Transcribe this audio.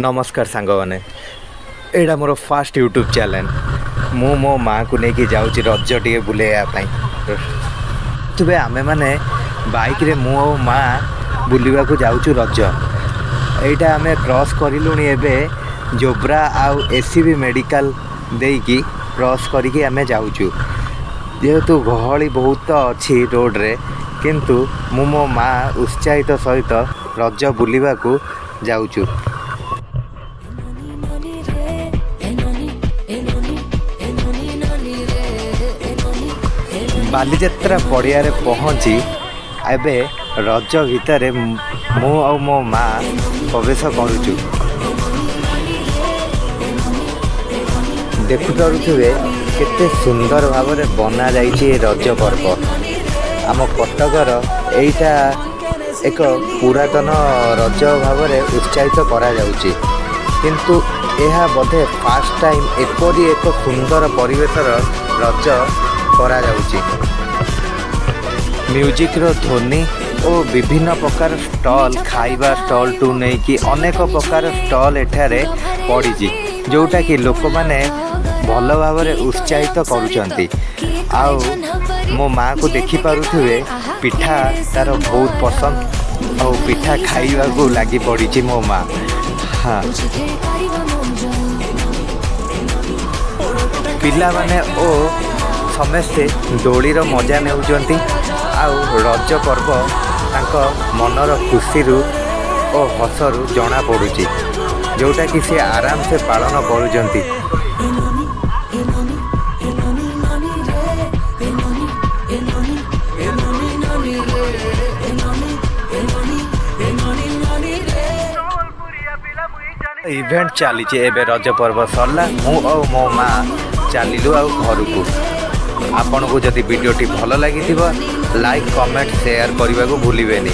नमस्कार सांग मैंने एटा मोर फास्ट यूट्यूब चैनल मु मो माँ को लेकिन जाऊँ रज टे बुलेवाई तुबे आमे माने बाइक रे मु और माँ बुलवा को जाऊँ रज एटा आमे क्रॉस करलुणी एबे जोब्रा आउ एसीबी मेडिकल देकी क्रॉस करके आमे जाऊँ जेहेतु गहली बहुत अच्छी रोड रे किंतु मु मो माँ उत्साहित सहित रज बुलवा को जाऊँ। बालीजात्रा पड़िया रे पहुँची एबे रज भितर मु और मो माँ प्रवेश करुचु। देखुपे केते सुंदर भाव में बना जाइए रज पर्व आम कटकर एटा एक पुरातन रज भाव में उत्साहित करा जाउची किंतु यह बोधे फास्ट टाइम एपरी एक सुंदर परिवेशर रज करा जाउची। म्यूजिक रो ध्वनि और विभिन्न प्रकार स्टॉल खाइबा स्टॉल टू नहीं कि अनेक प्रकार स्टॉल एठारे पड़ी जोटा कि लोक माने भल भाव में उत्साहित करुचंती। आउ मो माँ को देखि पारुथिबे पिठा तार बहुत पसंद और पिठा खाइबा को लगी पड़ी मो माँ। हाँ पिला माने ओ समस्ते दोलीर मजा नेउचंती आउ रज पर्व तांको मनर खुशी और हसरू जना पड़ुची जोटा कि से आराम से पालन करुचंती। इवेंट चली एबे रज पर्व सरला मु और मो माँ चलू आ घर को। आपन को जदि वीडियोटी भल लगी लाइक कमेंट शेयर करने को भूलिबेनी।